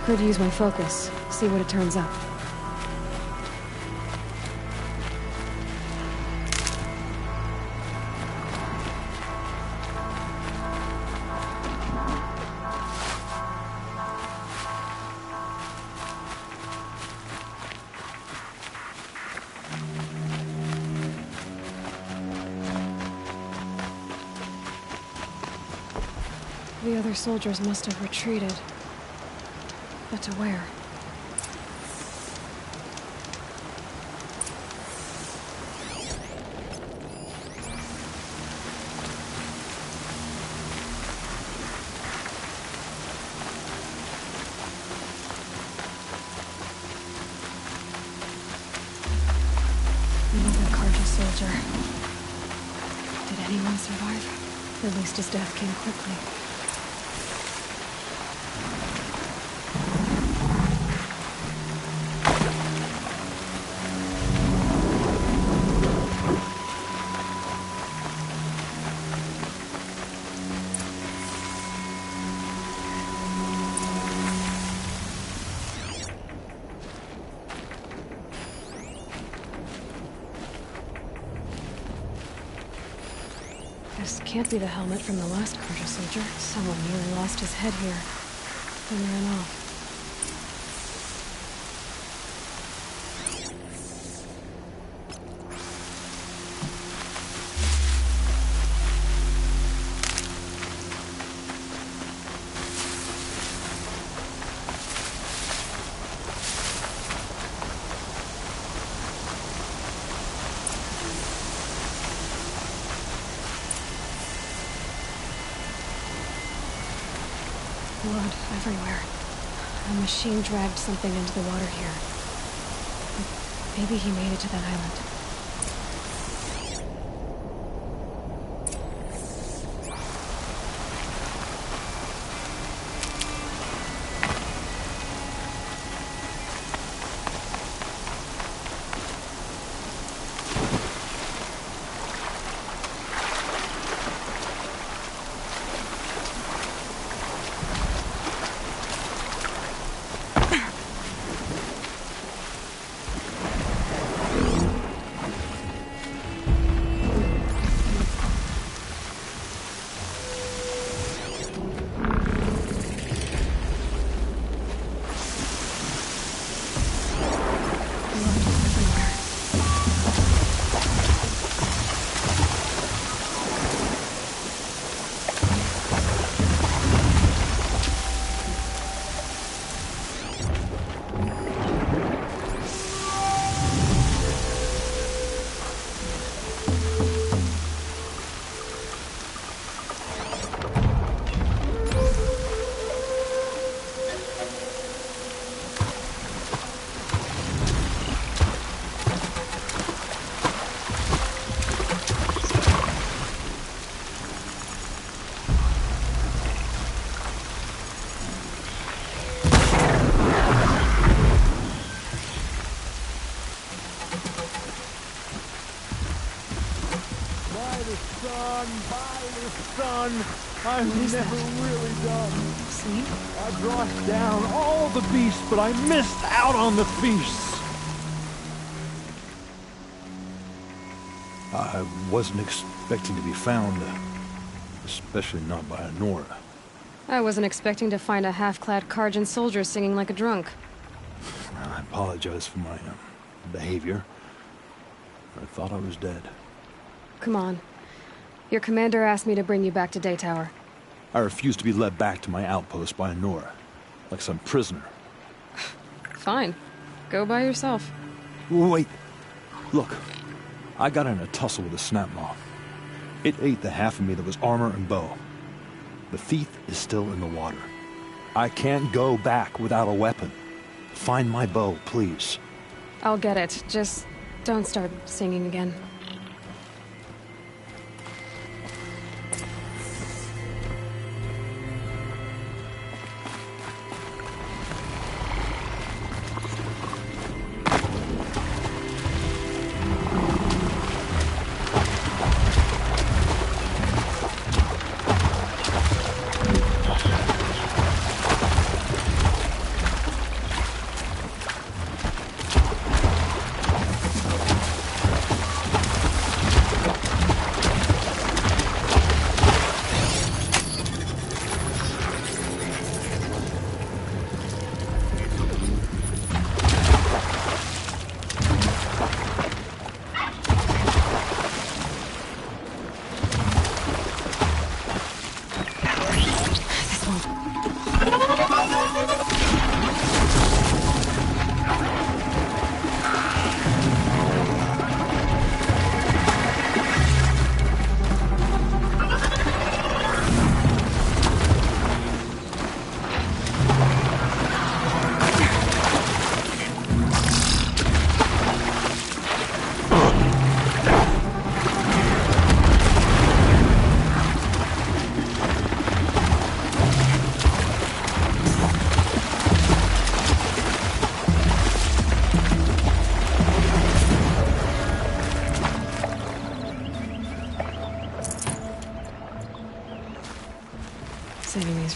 Could use my focus. See what it turns up. The other soldiers must have retreated. But to where? Another Carja soldier. Did anyone survive? At least his death came quickly. This can't be the helmet from the last Carja soldier. Someone nearly lost his head here, then ran off. Blood everywhere. A machine dragged something into the water here. Maybe he made it to that island. I'm never really done. Sleep? I brought down all the beasts, but I missed out on the feasts. I wasn't expecting to be found, especially not by Nora. I wasn't expecting to find a half-clad Carjan soldier singing like a drunk. I apologize for my behavior. I thought I was dead. Come on. Your commander asked me to bring you back to Daytower. I refused to be led back to my outpost by Nora, like some prisoner. Fine. Go by yourself. Wait. Look. I got in a tussle with a snapmaw. It ate the half of me that was armor and bow. The thief is still in the water. I can't go back without a weapon. Find my bow, please. I'll get it. Just don't start singing again.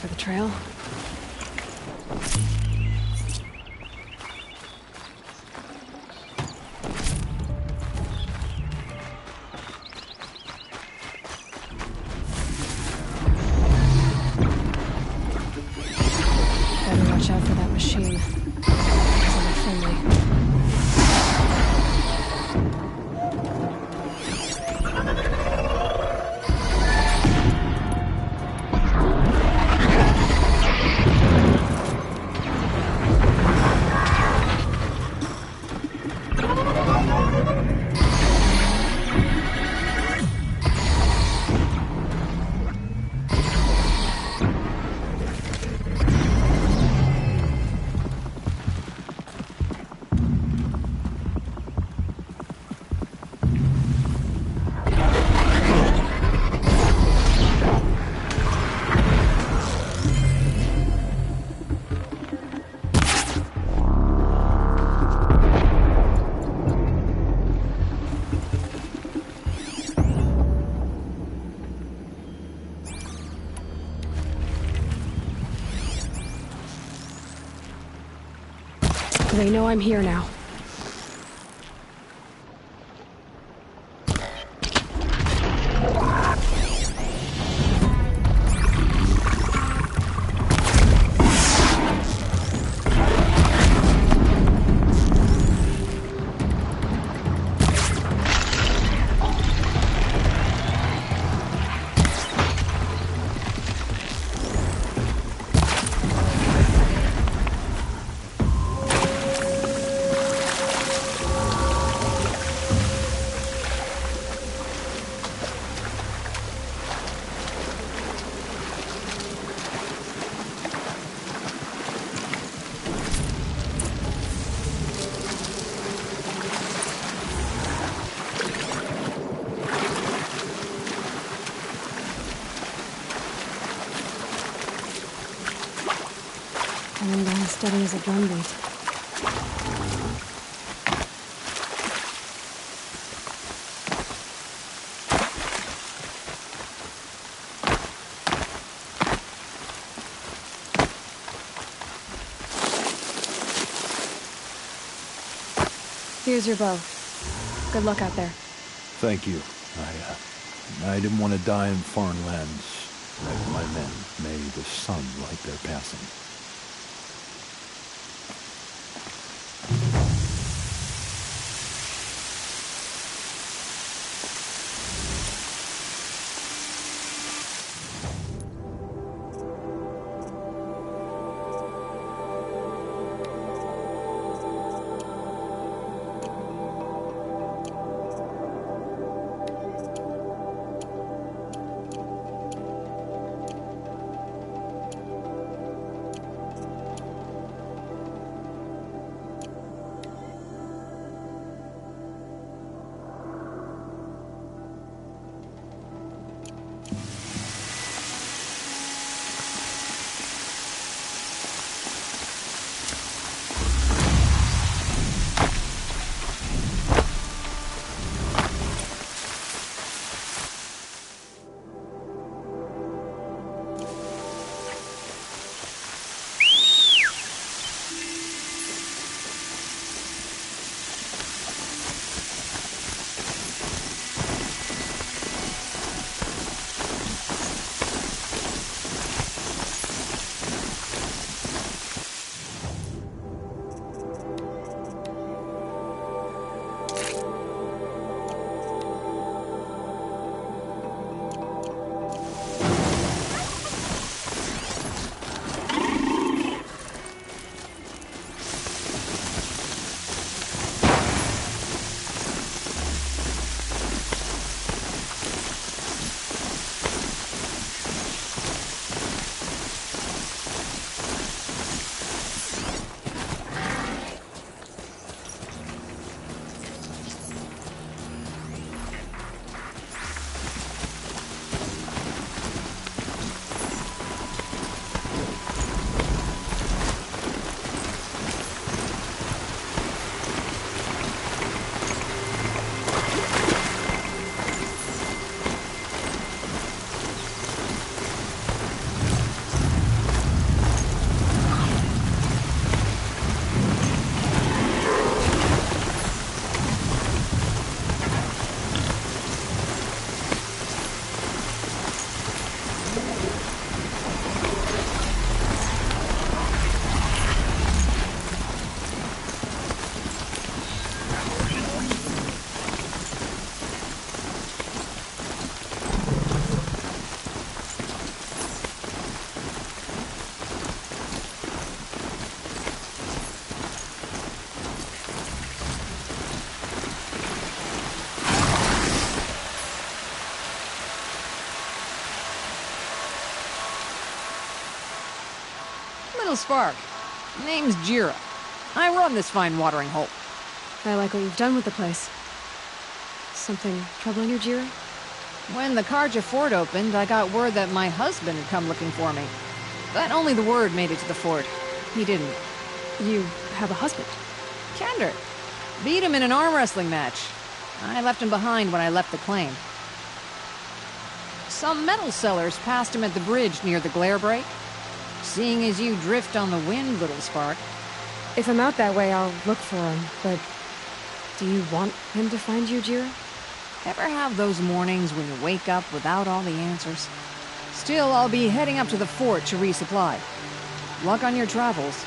for the trail. Better watch out for that machine. It's unfriendly. They know I'm here now. Coming down steady as a drumbeat. Here's your bow. Good luck out there. Thank you. I didn't want to die in foreign lands like my men. May the sun light their passing. Little Spark. Name's Jira. I run this fine watering hole. I like what you've done with the place. Something troubling you, Jira? When the Karja fort opened, I got word that my husband had come looking for me. But only the word made it to the fort. He didn't. You have a husband? Kender. Beat him in an arm wrestling match. I left him behind when I left the claim. Some metal sellers passed him at the bridge near the glare break. Seeing as you drift on the wind, Little Spark. If I'm out that way, I'll look for him, but... do you want him to find you, Jira? Ever have those mornings when you wake up without all the answers? Still, I'll be heading up to the fort to resupply. Luck on your travels.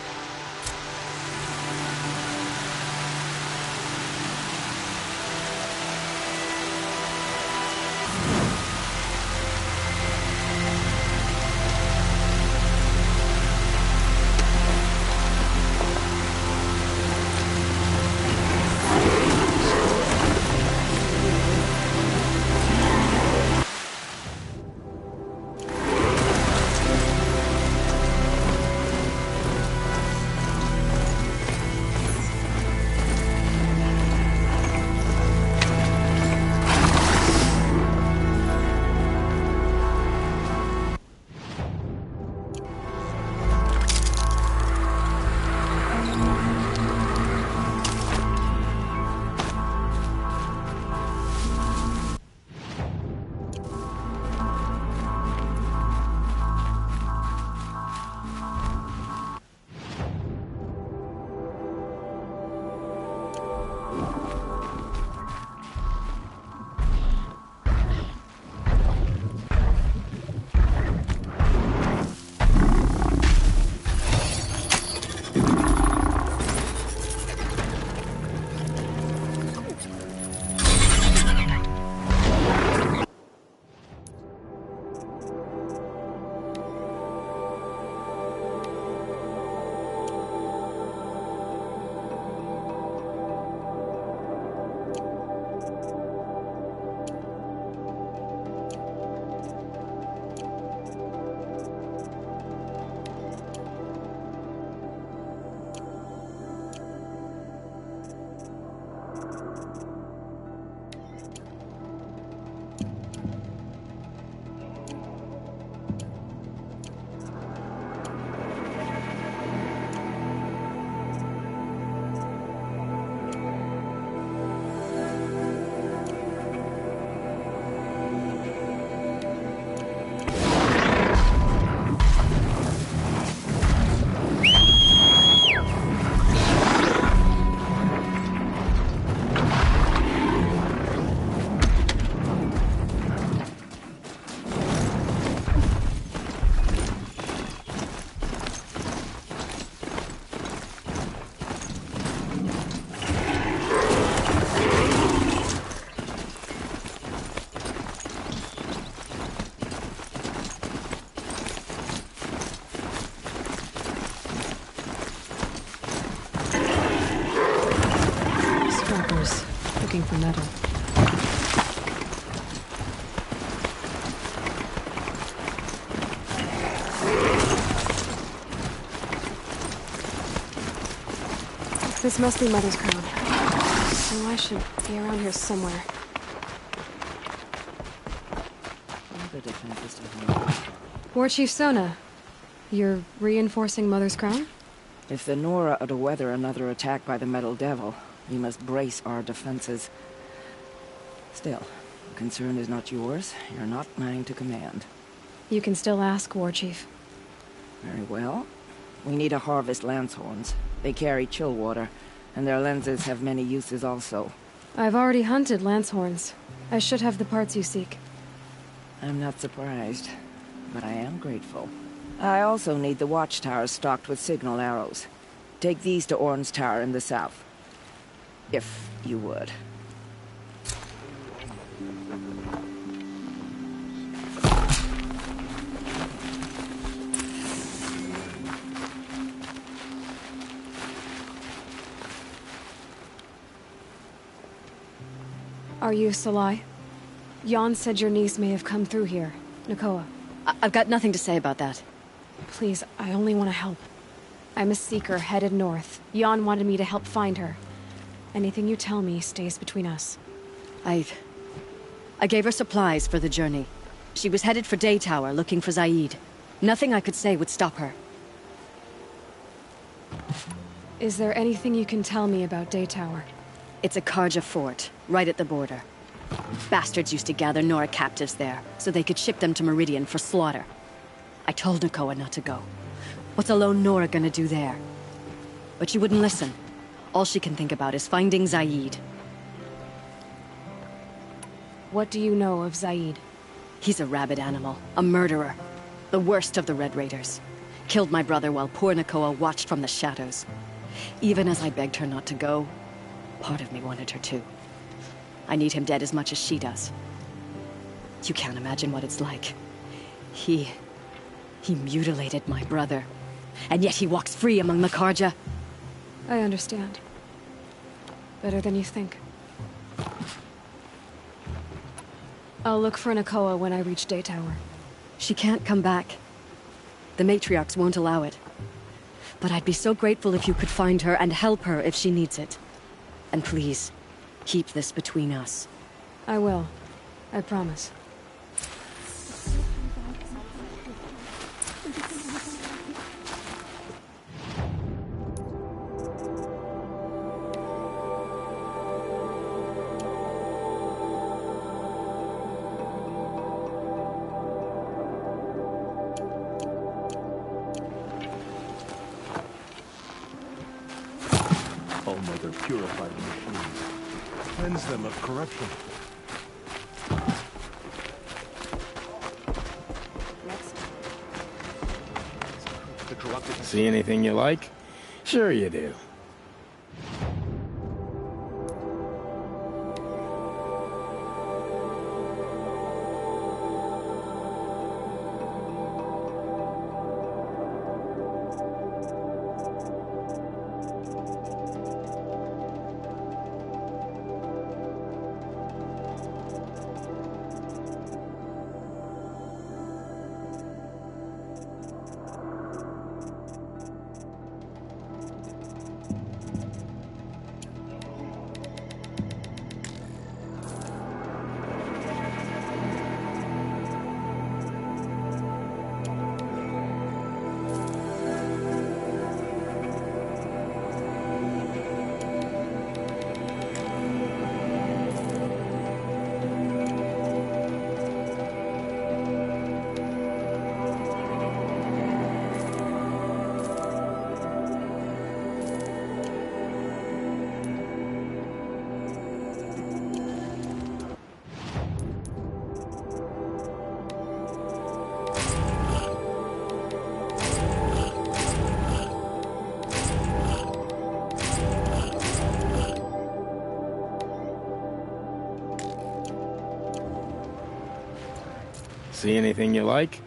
Looking for metal. This must be Mother's crown. So I should be around here somewhere. War Chief Sona, you're reinforcing Mother's crown? If the Nora are to weather another attack by the Metal Devil, we must brace our defenses. Still, the concern is not yours. You're not mine to command. You can still ask, War Chief. Very well. We need to harvest Lancehorns. They carry chill water, and their lenses have many uses also. I've already hunted Lancehorns. I should have the parts you seek. I'm not surprised, but I am grateful. I also need the watchtowers stocked with signal arrows. Take these to Orn's Tower in the south. If you would. Are you Salai? Jan said your niece may have come through here. Nakoa. I've got nothing to say about that. Please, I only want to help. I'm a seeker headed north. Jan wanted me to help find her. Anything you tell me stays between us. I gave her supplies for the journey. She was headed for Daytower, looking for Zaid. Nothing I could say would stop her. Is there anything you can tell me about Daytower? It's a Karja fort, right at the border. Bastards used to gather Nora captives there, so they could ship them to Meridian for slaughter. I told Nakoa not to go. What's a lone Nora gonna do there? But she wouldn't listen. All she can think about is finding Zaid. What do you know of Zaid? He's a rabid animal, a murderer. The worst of the Red Raiders. Killed my brother while poor Nakoa watched from the shadows. Even as I begged her not to go, part of me wanted her to. I need him dead as much as she does. You can't imagine what it's like. He mutilated my brother. And yet he walks free among the Karja. I understand. Better than you think. I'll look for Nakoa when I reach Daytower. She can't come back. The matriarchs won't allow it. But I'd be so grateful if you could find her and help her if she needs it. And please, keep this between us. I will. I promise. All-Mother purified the machines. Cleanse them of corruption. See anything you like? Sure you do. See anything you like?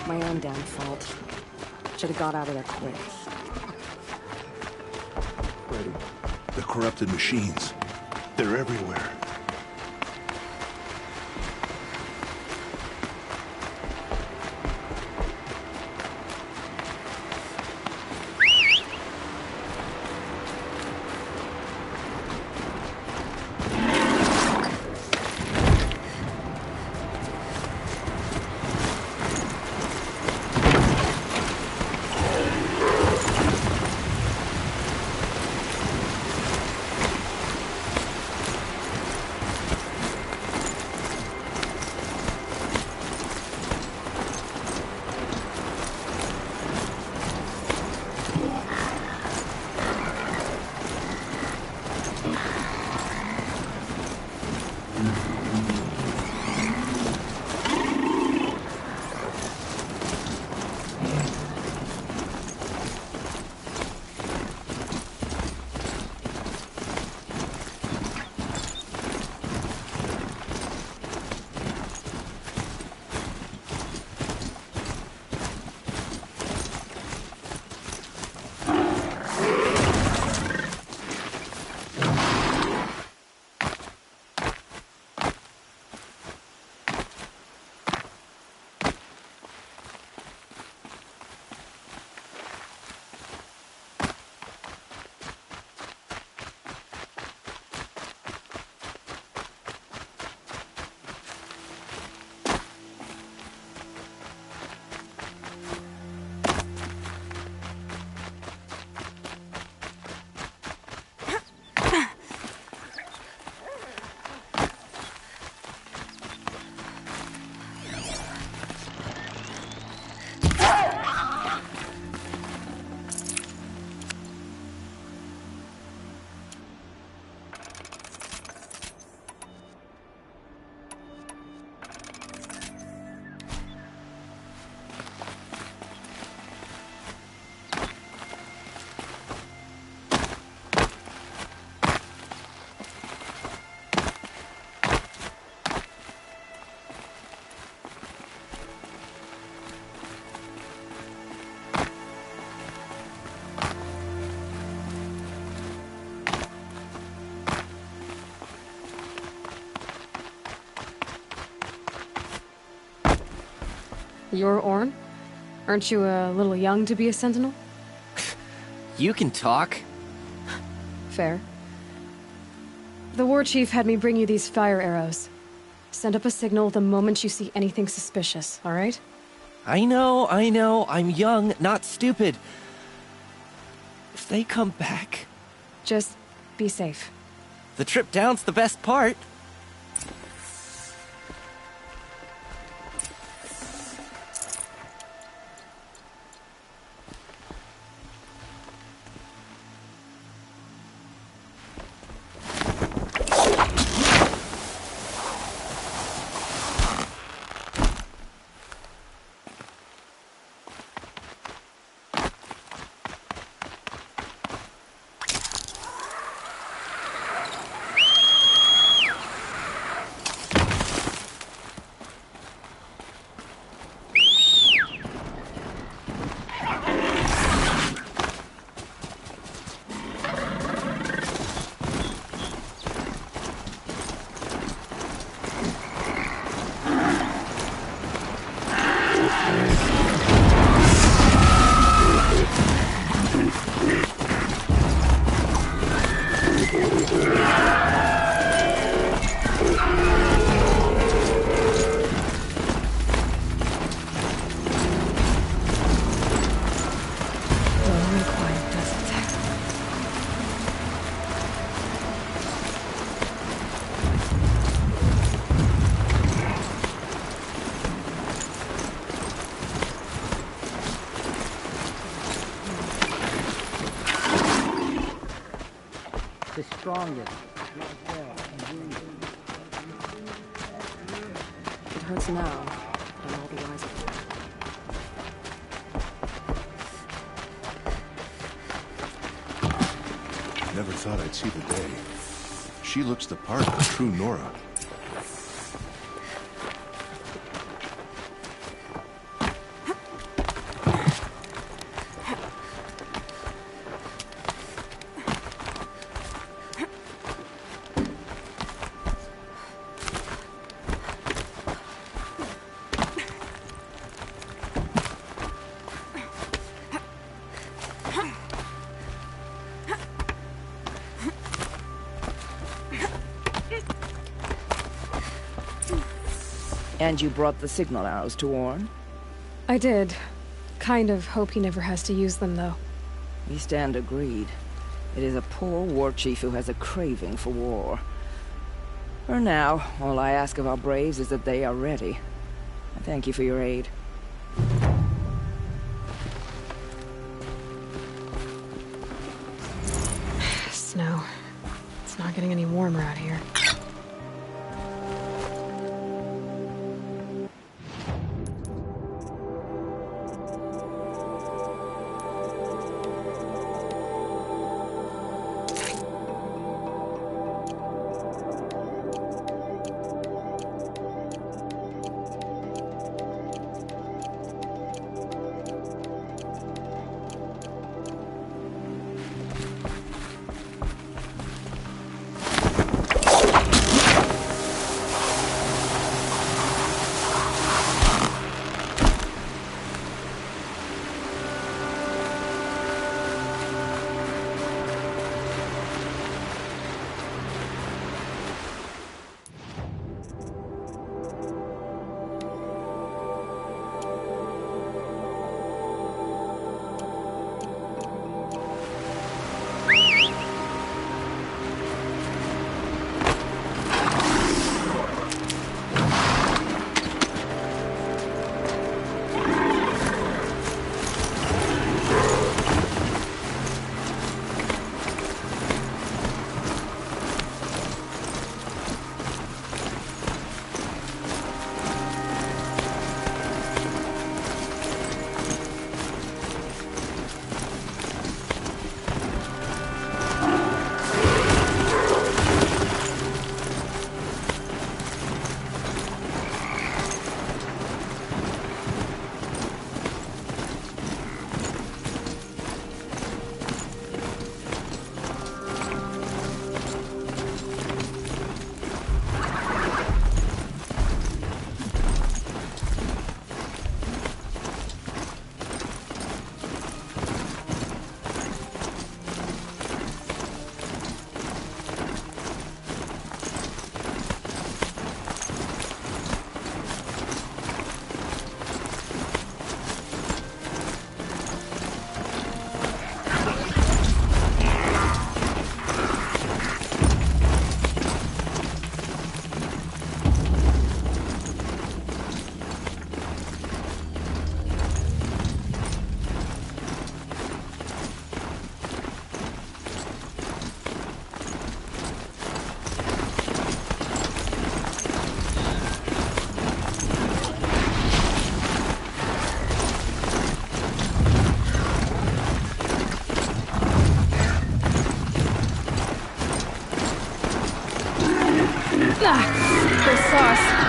My own damn fault. Should have got out of there quick. Ready. The corrupted machines. They're everywhere. You're Orn? Aren't you a little young to be a sentinel? You can talk. Fair. The war chief had me bring you these fire arrows. Send up a signal the moment you see anything suspicious, alright? I know. I'm young, not stupid. If they come back... Just be safe. The trip down's the best part. The strongest. It hurts now, but I'm all the wiser. Never thought I'd see the day. She looks the part of a true Nora. And you brought the signal arrows to Orn? I did. Kind of hope he never has to use them, though. We stand agreed. It is a poor war chief who has a craving for war. For now, all I ask of our braves is that they are ready. I thank you for your aid. Snow. It's not getting any warmer out here. The sauce.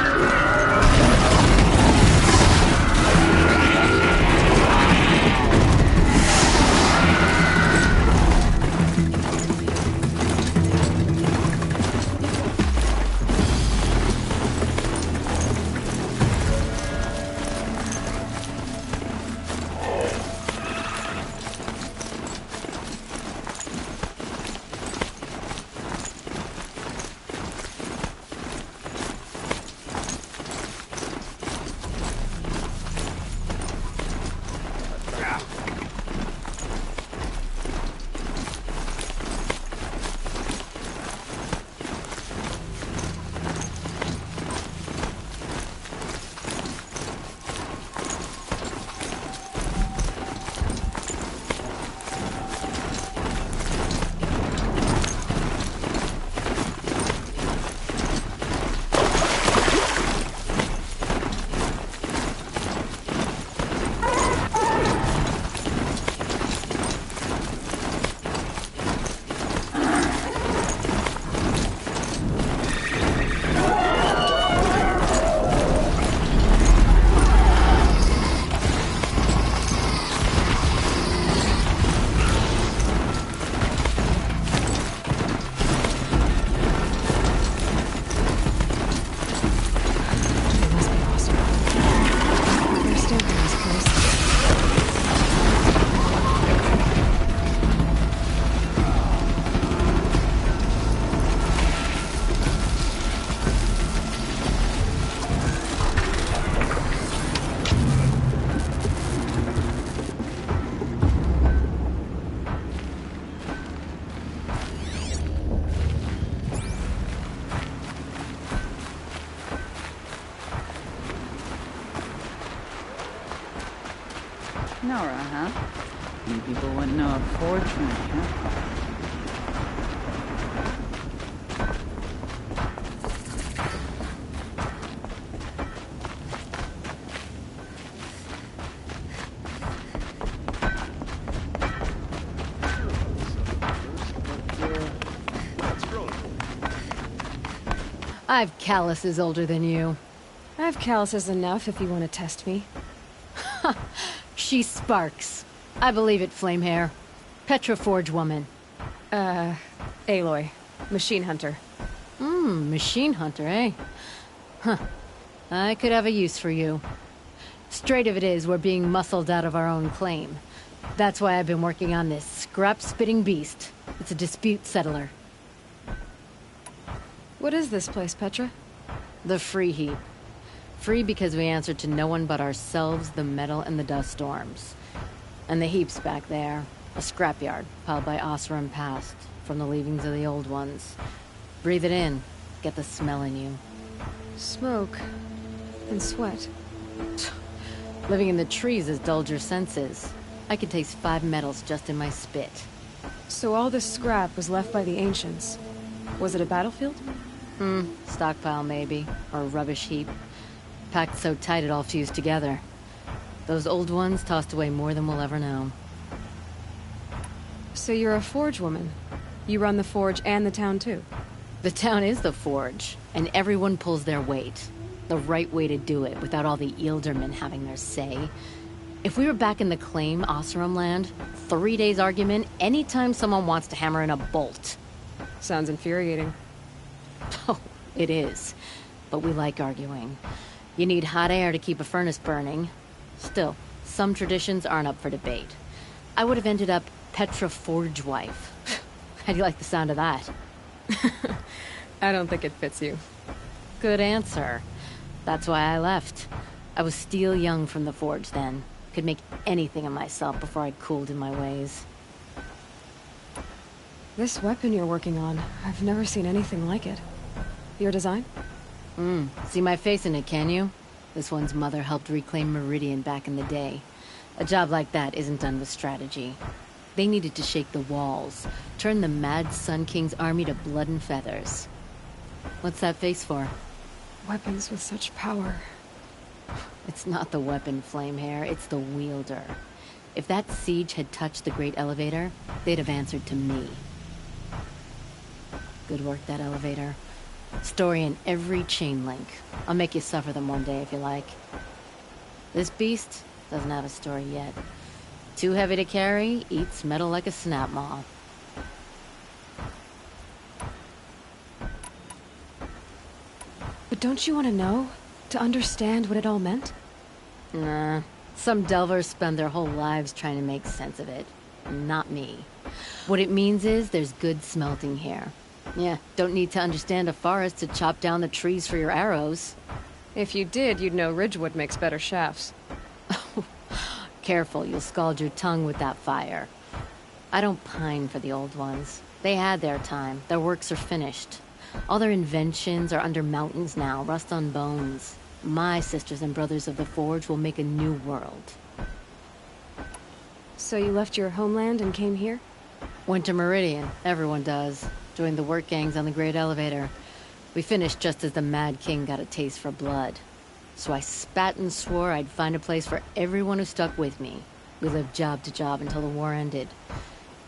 Nora, huh? You people wouldn't know a forge from a campfire. I've calluses older than you. I have calluses enough if you want to test me. She sparks. I believe it, Flamehair. Petra Forge woman. Aloy. Machine hunter. Machine hunter, eh? Huh. I could have a use for you. Straight of it is, we're being muscled out of our own claim. That's why I've been working on this scrap-spitting beast. It's a dispute settler. What is this place, Petra? The Free Heap. Free because we answer to no one but ourselves, the metal, and the dust storms. And the heap's back there. A scrapyard, piled by Oseram past, from the leavings of the old ones. Breathe it in. Get the smell in you. Smoke. And sweat. Living in the trees has dulled your senses. I can taste 5 metals just in my spit. So all this scrap was left by the ancients. Was it a battlefield? Stockpile maybe. Or a rubbish heap. Packed so tight it all fused together. Those old ones tossed away more than we'll ever know. So you're a forge woman. You run the forge and the town too. The town is the forge, and everyone pulls their weight. The right way to do it, without all the Eildermen having their say. If we were back in the claim Oseram land, 3 days argument anytime someone wants to hammer in a bolt. Sounds infuriating. Oh, it is. But we like arguing. You need hot air to keep a furnace burning. Still, some traditions aren't up for debate. I would have ended up Petra Forge wife. How do you like the sound of that? I don't think it fits you. Good answer. That's why I left. I was steel young from the forge then. Could make anything of myself before I'd cooled in my ways. This weapon you're working on, I've never seen anything like it. Your design? See my face in it, can you? This one's mother helped reclaim Meridian back in the day. A job like that isn't done with strategy. They needed to shake the walls, turn the mad Sun King's army to blood and feathers. What's that face for? Weapons with such power. It's not the weapon, Flamehair, it's the wielder. If that siege had touched the Great Elevator, they'd have answered to me. Good work, that elevator. Story in every chain link. I'll make you suffer them one day if you like. This beast doesn't have a story yet. Too heavy to carry, eats metal like a snap maw. But don't you want to know? To understand what it all meant? Nah. Some delvers spend their whole lives trying to make sense of it. Not me. What it means is there's good smelting here. Yeah, don't need to understand a forest to chop down the trees for your arrows. If you did, you'd know Ridgewood makes better shafts. Careful, you'll scald your tongue with that fire. I don't pine for the old ones. They had their time. Their works are finished. All their inventions are under mountains now, rust on bones. My sisters and brothers of the Forge will make a new world. So you left your homeland and came here? Went to Meridian. Everyone does. Joined the work gangs on the Great Elevator. We finished just as the Mad King got a taste for blood. So I spat and swore I'd find a place for everyone who stuck with me. We lived job to job until the war ended.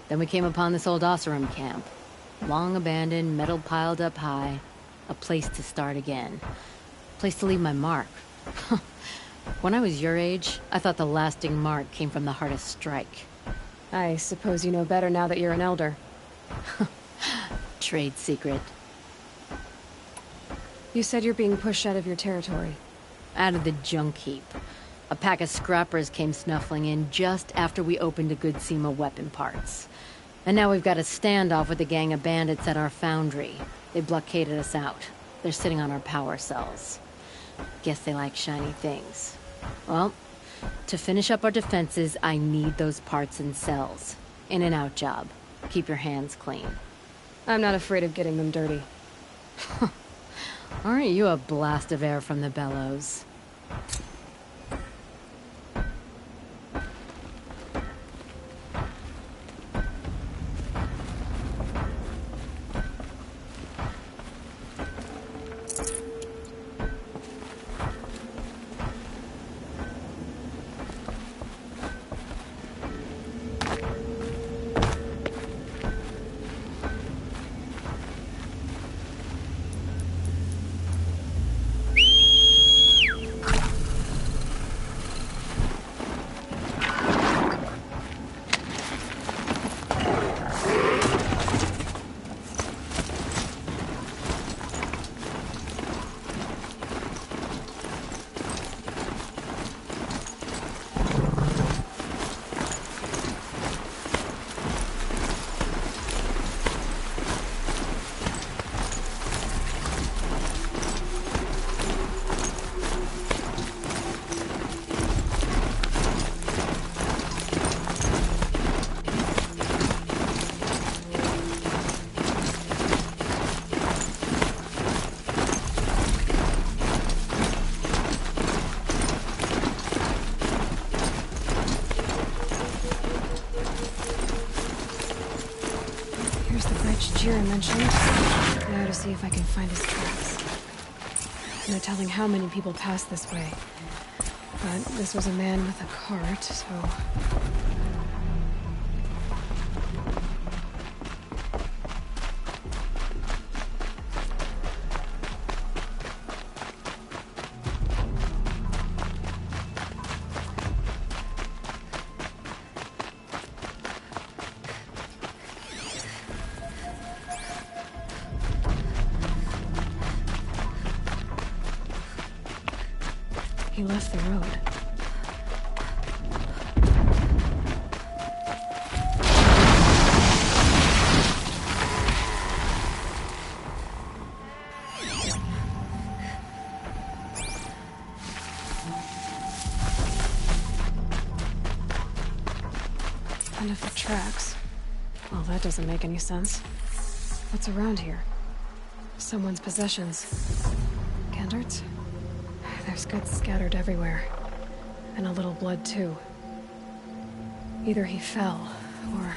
Then we came upon this old Oseram camp. Long abandoned, metal piled up high. A place to start again. A place to leave my mark. When I was your age, I thought the lasting mark came from the hardest strike. I suppose you know better now that you're an elder. Trade secret. You said you're being pushed out of your territory. Out of the junk heap. A pack of scrappers came snuffling in just after we opened a good seam of weapon parts. And now we've got a standoff with a gang of bandits at our foundry. They blockaded us out. They're sitting on our power cells. Guess they like shiny things. Well, to finish up our defenses, I need those parts and cells. In and out job. Keep your hands clean. I'm not afraid of getting them dirty. Aren't you a blast of air from the bellows? Jira mentioned. Now to see if I can find his tracks. No telling how many people pass this way. But this was a man with a cart, so... He left the road. And if the tracks... Well, that doesn't make any sense. What's around here? Someone's possessions. Gandart's? There's goods scattered everywhere. And a little blood, too. Either he fell, or...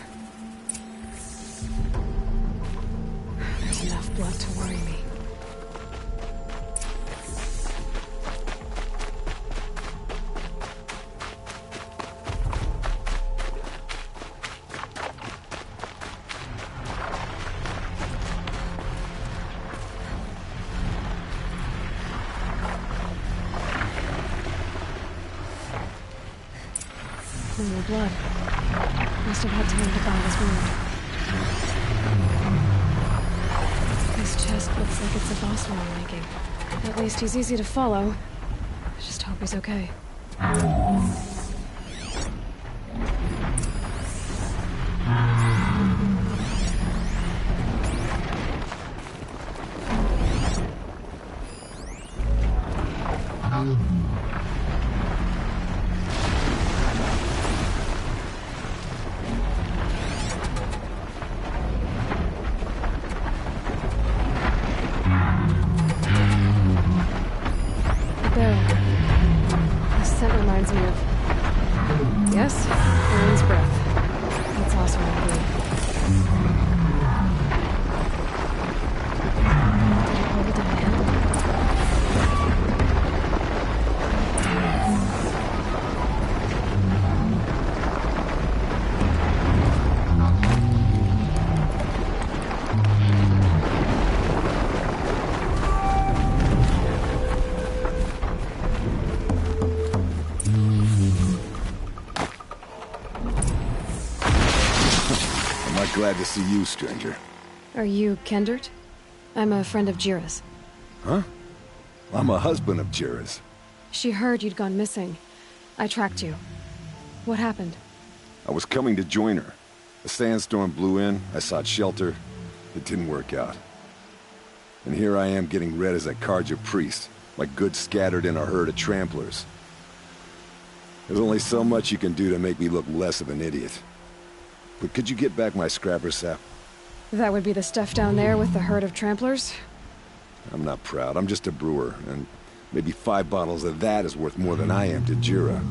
There's enough blood to worry me. some more blood. Must have had time to bind his wound. His chest looks like it's a boss one I'm making. At least he's easy to follow. I just hope he's okay. Yes, Aaron's breath. That's awesome, I believe. Did it hold a hand? Glad to see you, stranger. Are you Kendert? I'm a friend of Jira's. Huh? I'm a husband of Jira's. She heard you'd gone missing. I tracked you. What happened? I was coming to join her. A sandstorm blew in, I sought shelter. It didn't work out. And here I am getting read as a Carja priest, my goods scattered in a herd of tramplers. There's only so much you can do to make me look less of an idiot. But could you get back my scrapper sap? That would be the stuff down there with the herd of tramplers? I'm not proud. I'm just a brewer, and maybe 5 bottles of that is worth more than I am to Jira.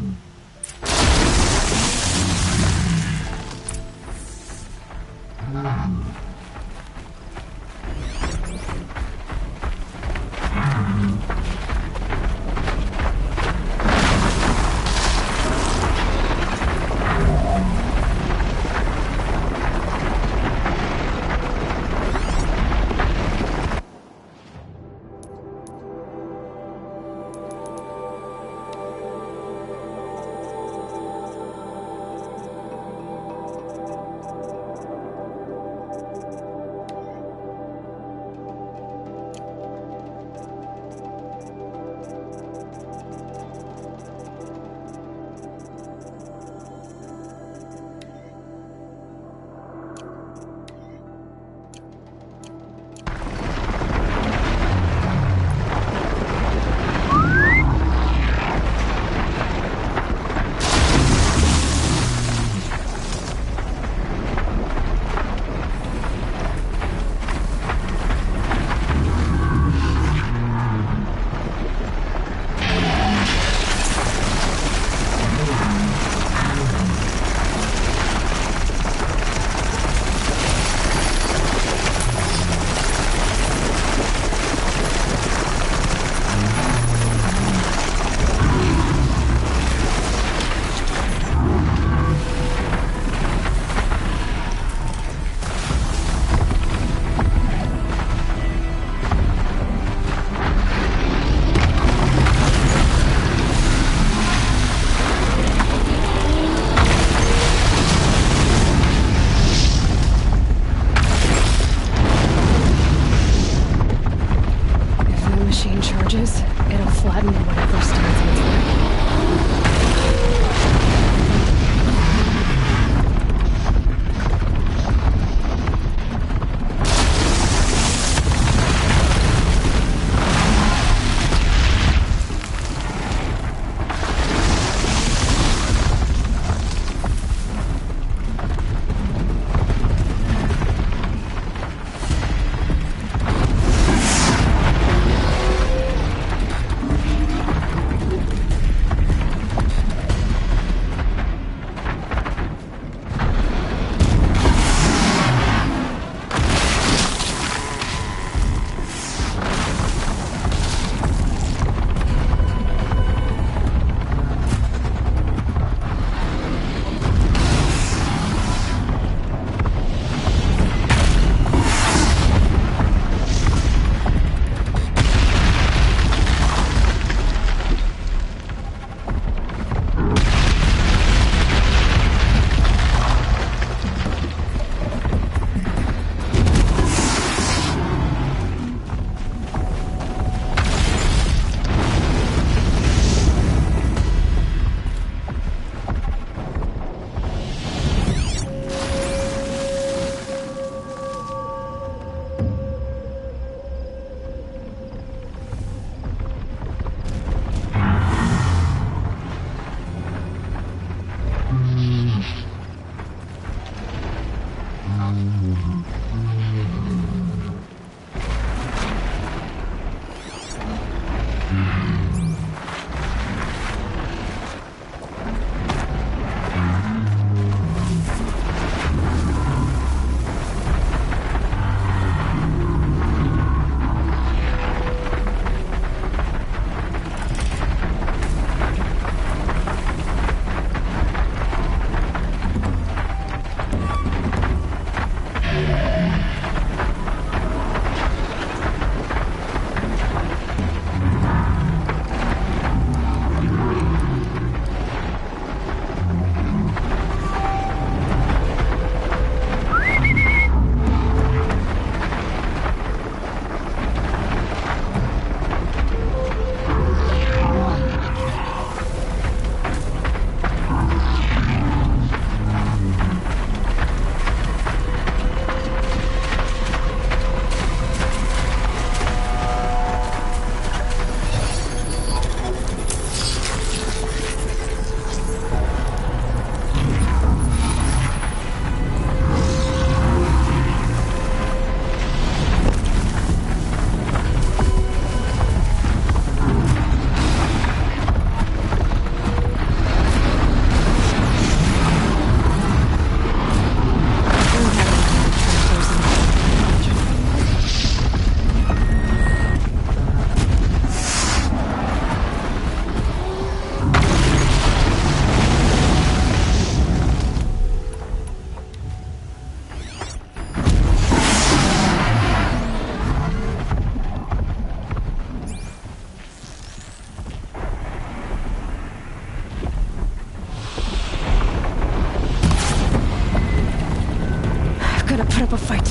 put up a fight.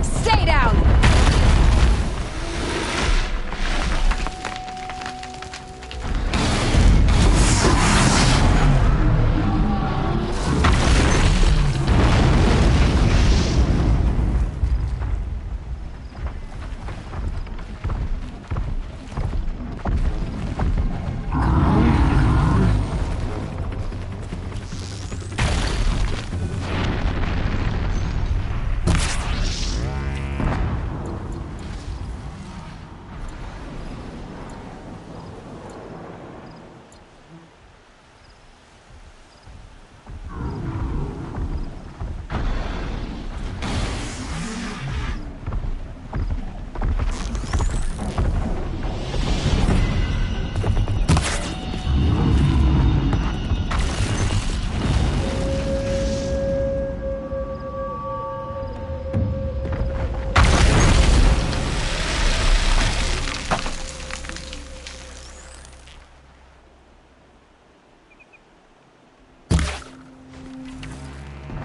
Stay down!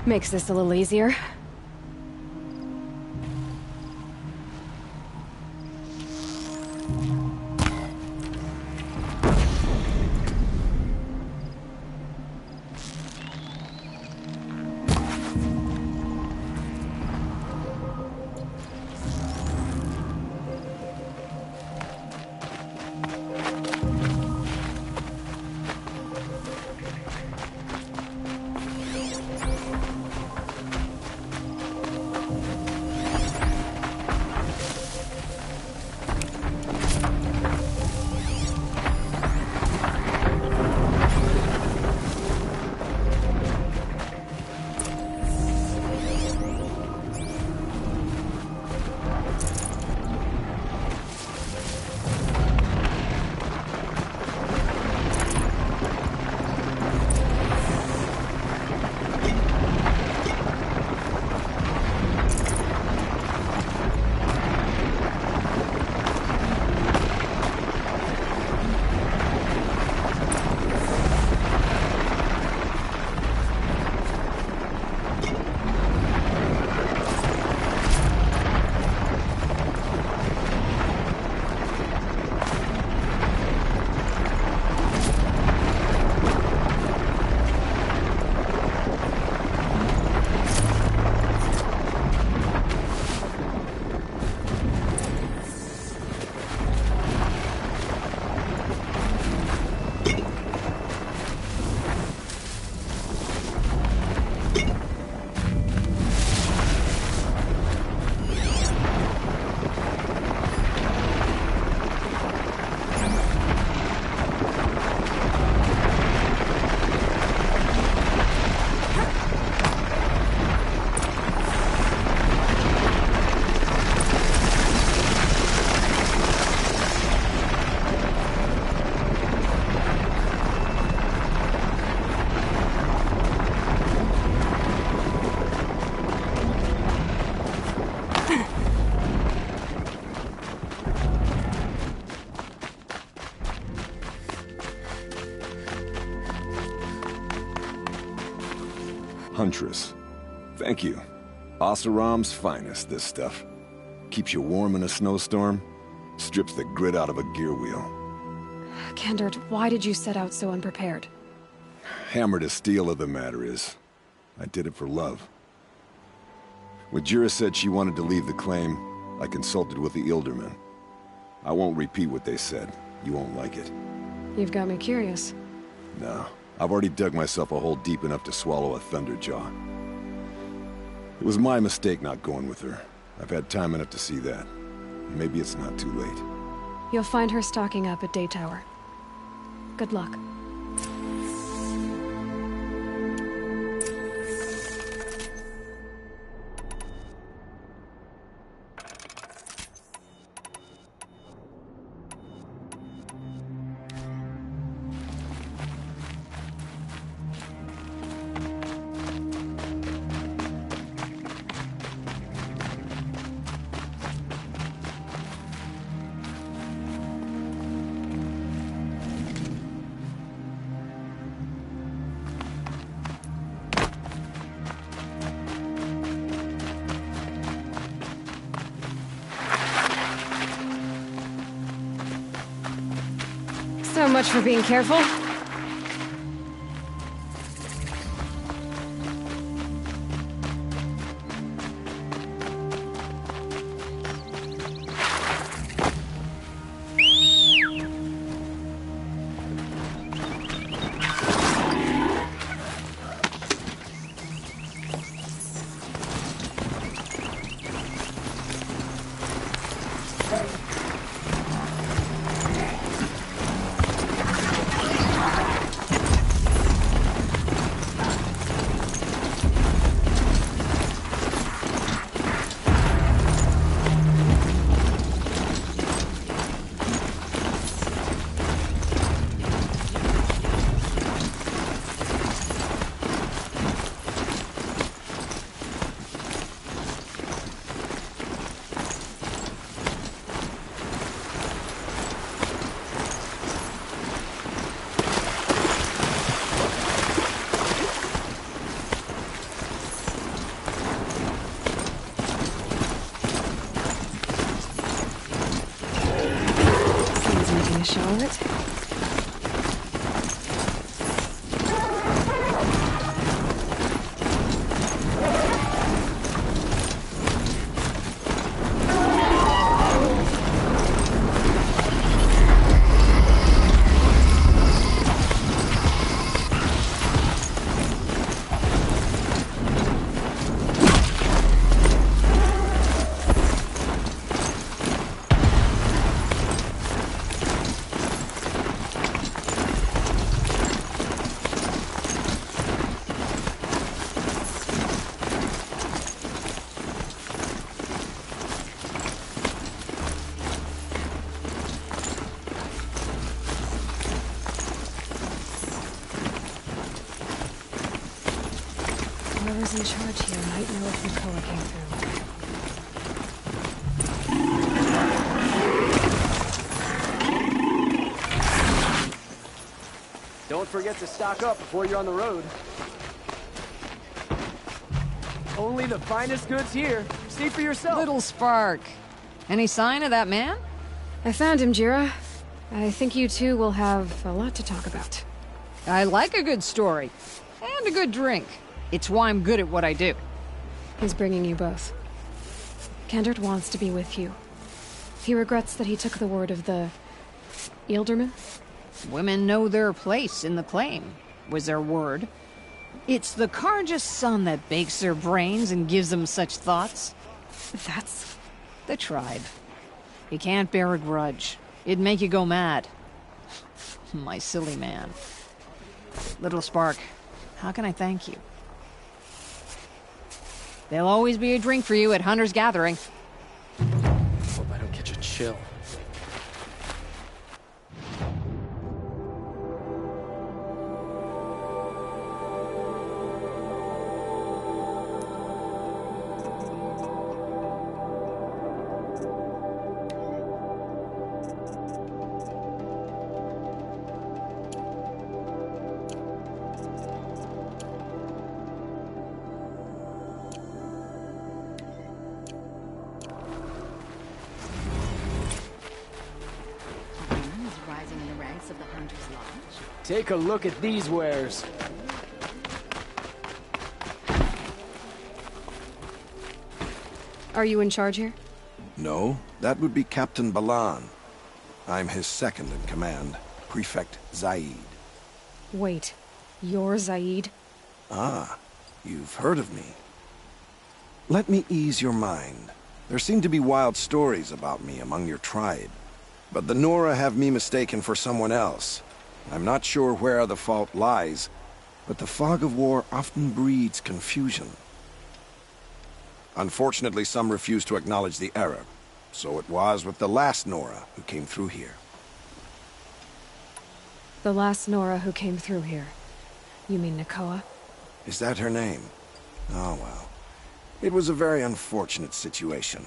Makes this a little easier. Huntress. Thank you. Oseram's finest, this stuff. Keeps you warm in a snowstorm, strips the grit out of a gear wheel. Kendert, why did you set out so unprepared? Hammer to steel of the matter is, I did it for love. When Jira said she wanted to leave the claim, I consulted with the Ildermen. I won't repeat what they said. You won't like it. You've got me curious. No, I've already dug myself a hole deep enough to swallow a Thunderjaw. It was my mistake not going with her. I've had time enough to see that. Maybe it's not too late. You'll find her stocking up at Day Tower. Good luck. much for being careful. Show of it. Whoever's in charge here might know if Nakoa came through. Don't forget to stock up before you're on the road. Only the finest goods here. See for yourself. Little Spark. Any sign of that man? I found him, Jira. I think you two will have a lot to talk about. I like a good story. And a good drink. It's why I'm good at what I do. He's bringing you both. Kendrick wants to be with you. He regrets that he took the word of the... Ealdorman? Women know their place in the claim, was their word. It's the Carja's son that bakes their brains and gives them such thoughts. That's... the tribe. You can't bear a grudge. It'd make you go mad. My silly man. Little Spark, how can I thank you? There'll always be a drink for you at Hunter's Gathering. Hope I don't catch a chill. Take a look at these wares. Are you in charge here? No, that would be Captain Balan. I'm his second in command, Prefect Zaid. Wait, you're Zaid? Ah, you've heard of me. Let me ease your mind. There seem to be wild stories about me among your tribe. But the Nora have me mistaken for someone else. I'm not sure where the fault lies, but the fog of war often breeds confusion. Unfortunately, some refuse to acknowledge the error. So it was with the last Nora who came through here. The last Nora who came through here. You mean Nakoa? Is that her name? Oh, well. It was a very unfortunate situation.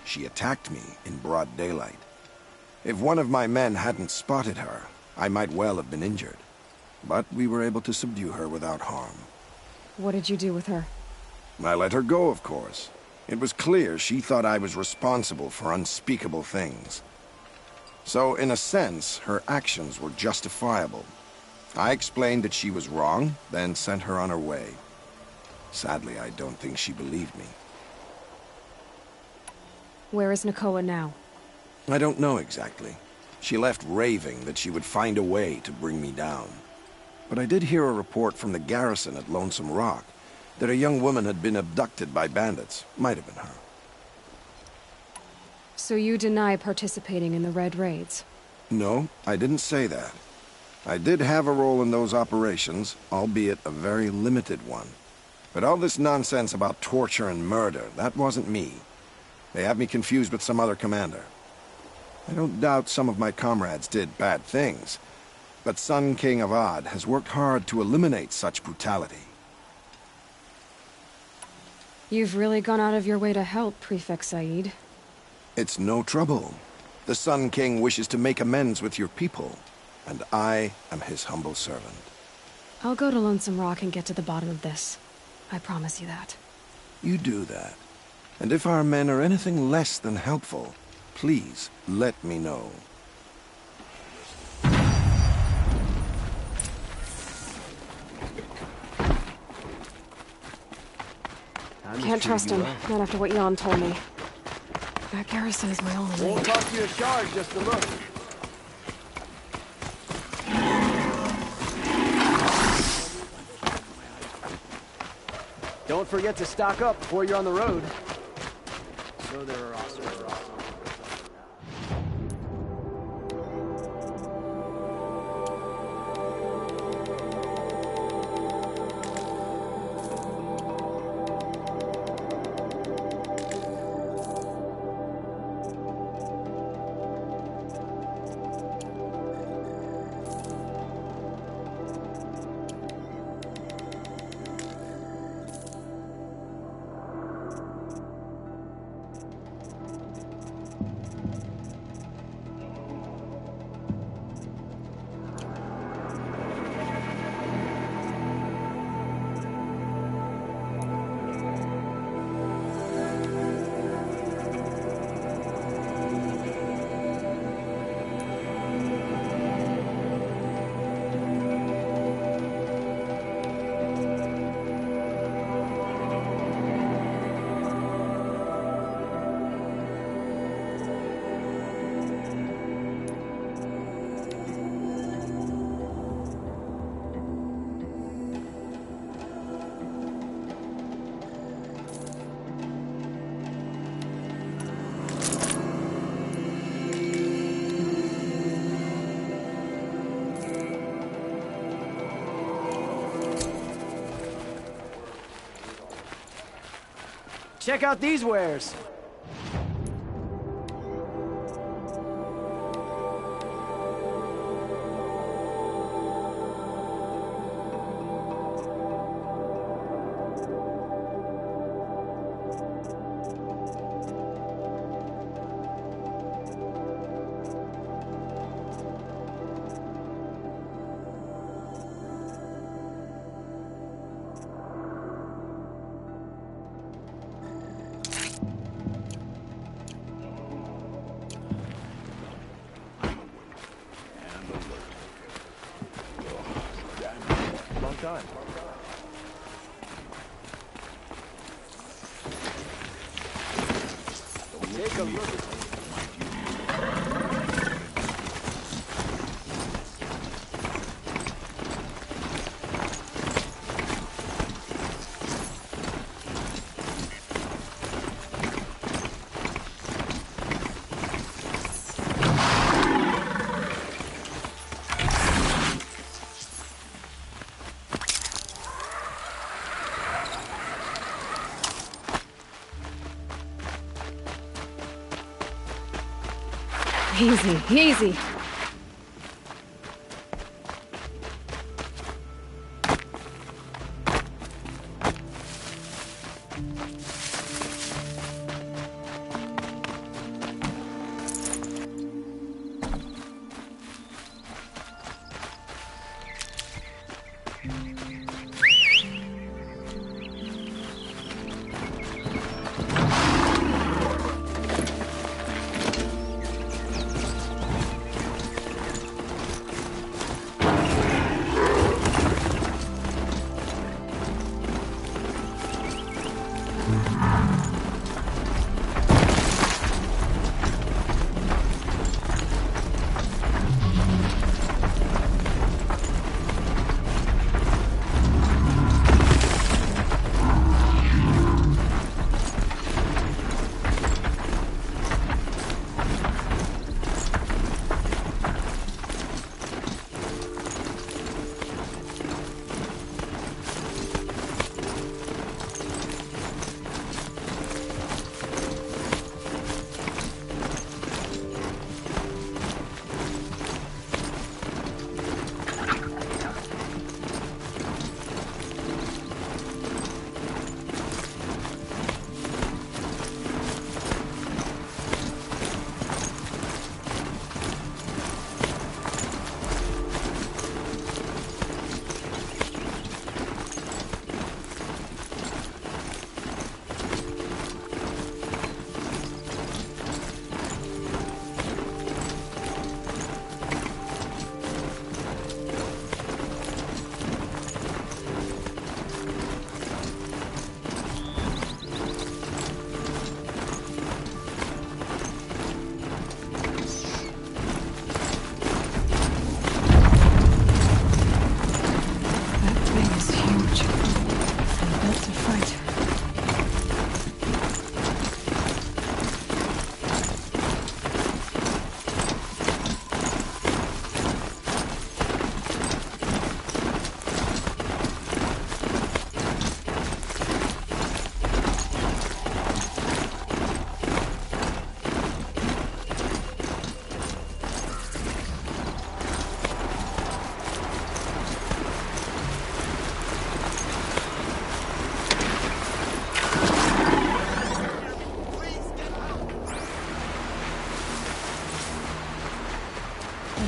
She attacked me in broad daylight. If one of my men hadn't spotted her, I might well have been injured. But we were able to subdue her without harm. What did you do with her? I let her go, of course. It was clear she thought I was responsible for unspeakable things. So, in a sense, her actions were justifiable. I explained that she was wrong, then sent her on her way. Sadly, I don't think she believed me. Where is Nakoa now? I don't know exactly. She left raving that she would find a way to bring me down. But I did hear a report from the garrison at Lonesome Rock that a young woman had been abducted by bandits. Might have been her. So you deny participating in the Red Raids? No, I didn't say that. I did have a role in those operations, albeit a very limited one. But all this nonsense about torture and murder, that wasn't me. They have me confused with some other commander. I don't doubt some of my comrades did bad things, but Sun King Avad has worked hard to eliminate such brutality. You've really gone out of your way to help, Prefect Saeed. It's no trouble. The Sun King wishes to make amends with your people, and I am his humble servant. I'll go to Lonesome Rock and get to the bottom of this. I promise you that. You do that. And if our men are anything less than helpful, please let me know. Can't trust him, not after what Jan told me. That garrison is my only Won't lead. cost you a charge just to look. Don't forget to stock up before you're on the road. So there are also check out these wares. Take a look at Easy, easy.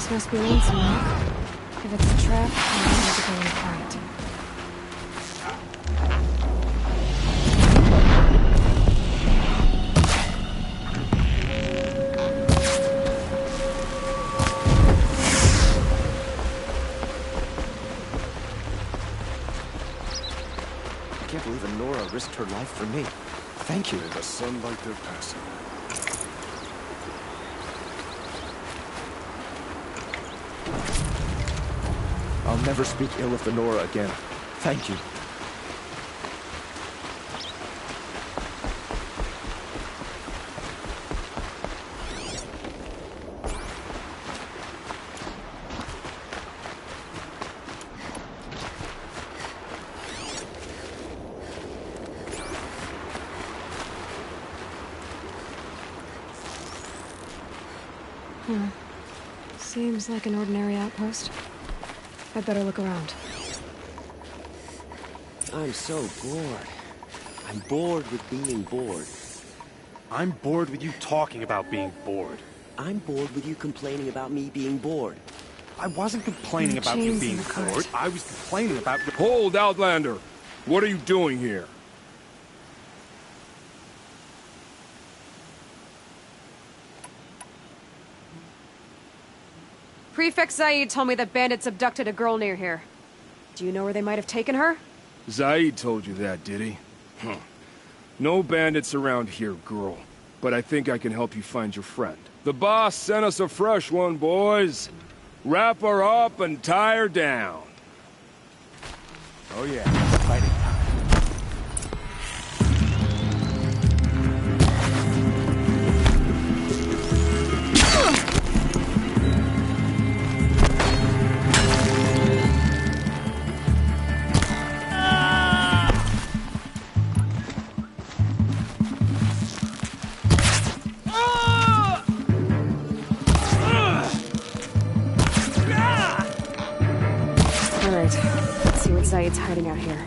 This must be lonesome, huh? If it's a trap, I need to go and quiet. I can't believe Nora risked her life for me. Thank you. May the sunlight their passing. I'll never speak ill of the Nora again. Thank you. Seems like an ordinary outpost. I'd better look around. I'm so bored. I'm bored with being bored. I'm bored with you talking about being bored. I'm bored with you complaining about me being bored. I wasn't complaining about you being bored. I was complaining about... Hold, Outlander! What are you doing here? Prefect Zaid told me that bandits abducted a girl near here. Do you know where they might have taken her? Zaid told you that, did he? No bandits around here, girl. But I think I can help you find your friend. The boss sent us a fresh one, boys. Wrap her up and tie her down. Oh yeah, fighting time. Zaid's hiding out here.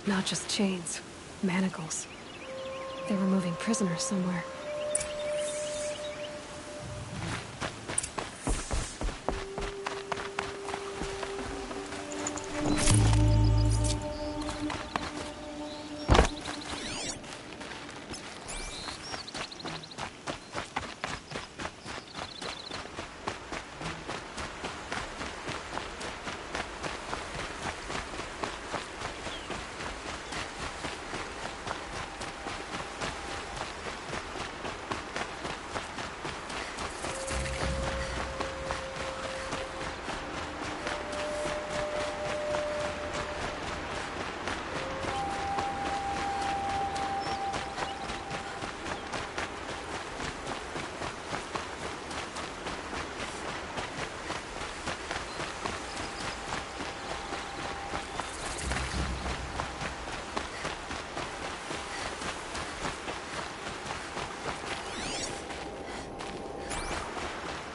Not just chains, manacles. They were moving prisoners somewhere.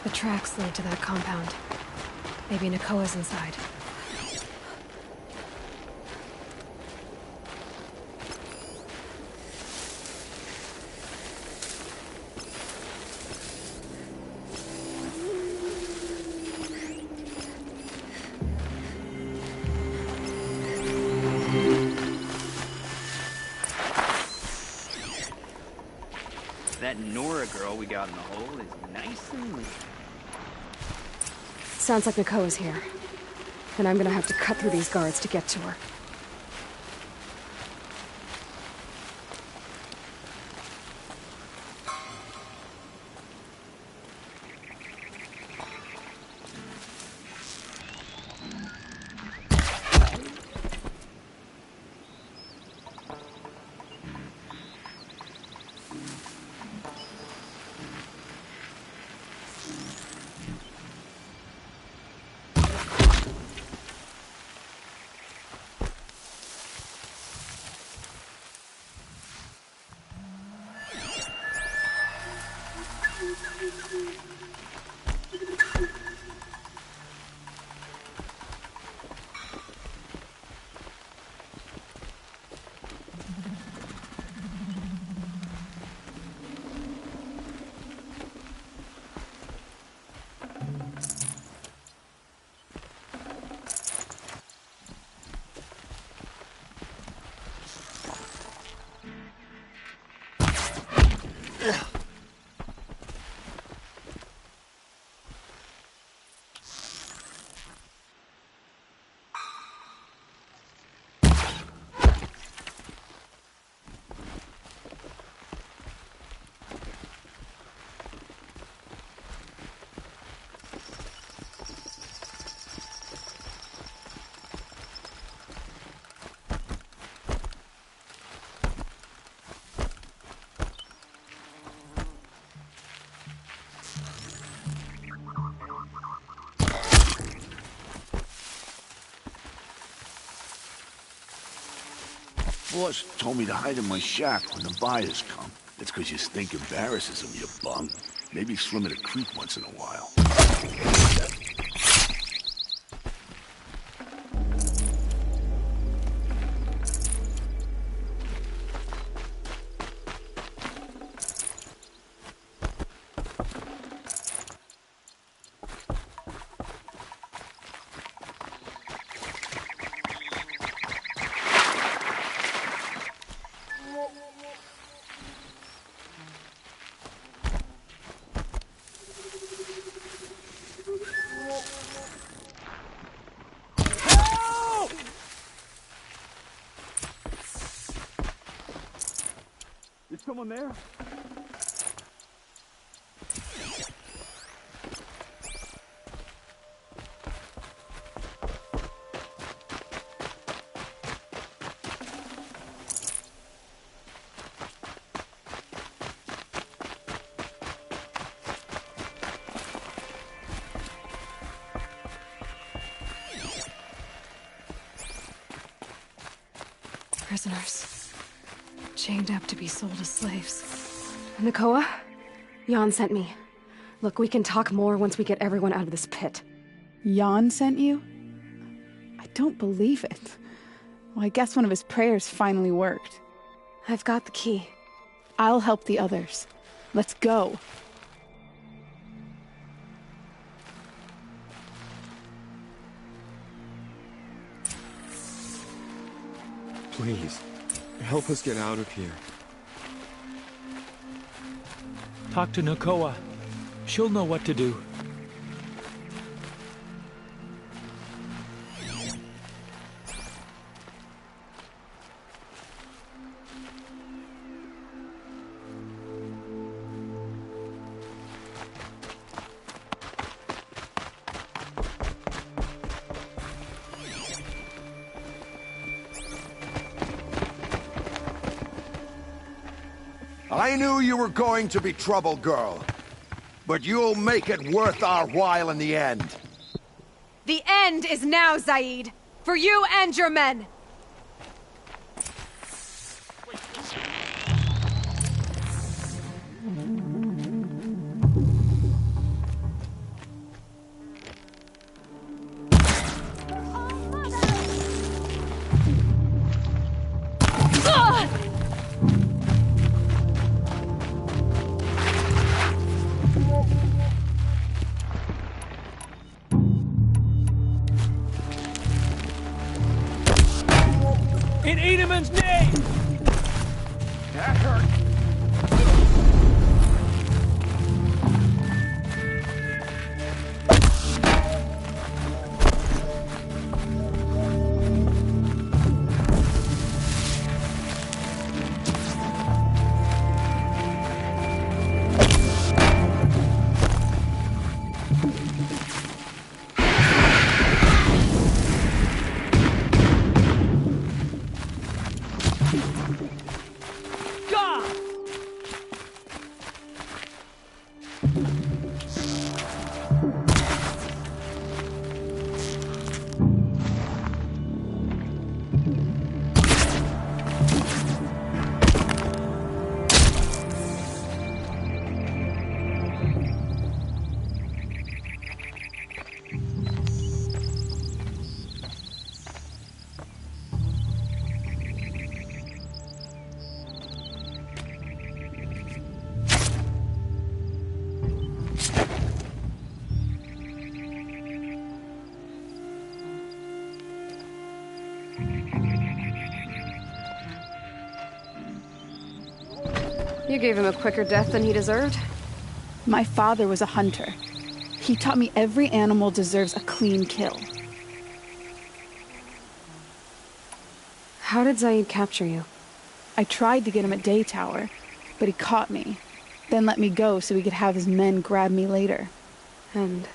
The tracks lead to that compound. Maybe Nakoa's inside. That Nora girl we got in the hole is nice and neat. Sounds like Nakoa's here. And I'm gonna have to cut through these guards to get to her. boss told me to hide in my shack when the buyers come. That's because you stink embarrasses them, you bum. Maybe swim in a creek once in a while. Is someone there? Prisoners. Chained up to be sold as slaves. Nakoa? Jan sent me. Look, we can talk more once we get everyone out of this pit. Jan sent you? I don't believe it. Well, I guess one of his prayers finally worked. I've got the key. I'll help the others. Let's go. Please, help us get out of here. Talk to Nakoa. She'll know what to do. I knew you were going to be trouble, girl. But you'll make it worth our while in the end. The end is now, Zaid! For you and your men! In Edelman's name! That hurt. You gave him a quicker death than he deserved. My father was a hunter. He taught me every animal deserves a clean kill. How did Zaid capture you? I tried to get him at Day Tower, but he caught me. Then let me go so he could have his men grab me later. And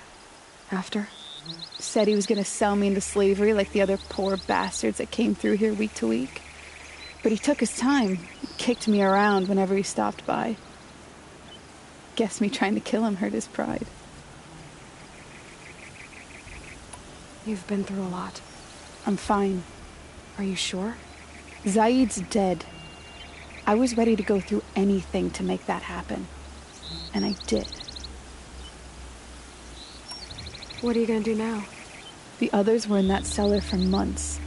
after? Said he was gonna sell me into slavery like the other poor bastards that came through here week to week. But he took his time, kicked me around whenever he stopped by. Guess me trying to kill him hurt his pride. You've been through a lot. I'm fine. Are you sure? Zaid's dead. I was ready to go through anything to make that happen. And I did. What are you gonna do now? The others were in that cellar for months.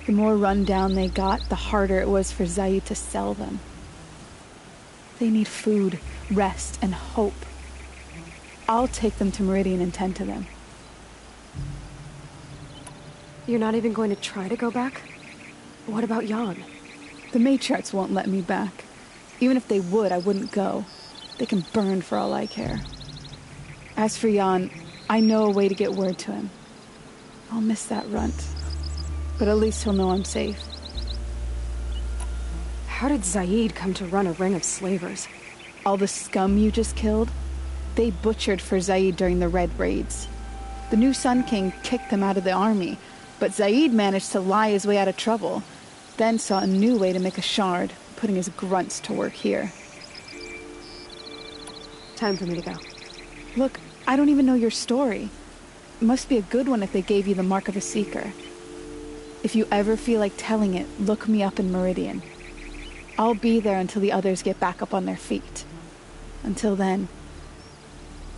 The more run down they got, the harder it was for Zaid to sell them. They need food, rest, and hope. I'll take them to Meridian and tend to them. You're not even going to try to go back? What about Jan? The matriarchs won't let me back. Even if they would, I wouldn't go. They can burn for all I care. As for Jan, I know a way to get word to him. I'll miss that runt. But at least he'll know I'm safe. How did Zaid come to run a ring of slavers? All the scum you just killed? They butchered for Zaid during the Red Raids. The new Sun King kicked them out of the army, but Zaid managed to lie his way out of trouble, then saw a new way to make a shard, putting his grunts to work here. Time for me to go. Look, I don't even know your story. It must be a good one if they gave you the Mark of a Seeker. If you ever feel like telling it, look me up in Meridian. I'll be there until the others get back up on their feet. Until then,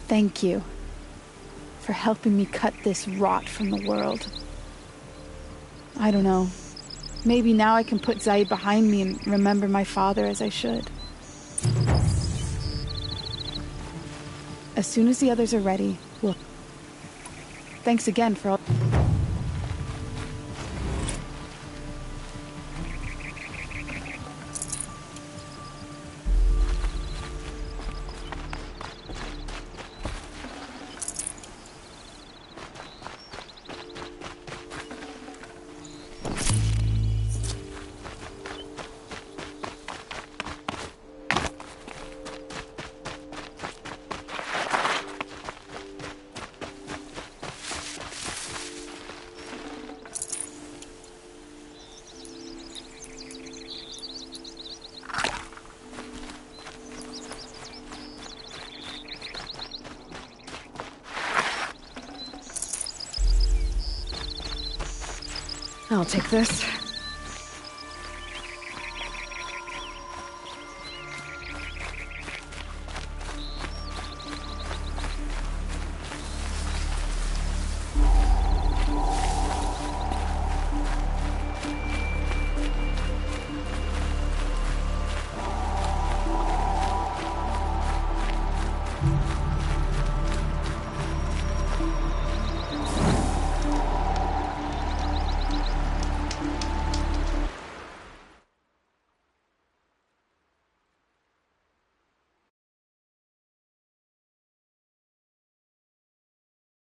thank you for helping me cut this rot from the world. I don't know. Maybe now I can put Zaid behind me and remember my father as I should. As soon as the others are ready, we'll... Thanks again for all... I'll take this.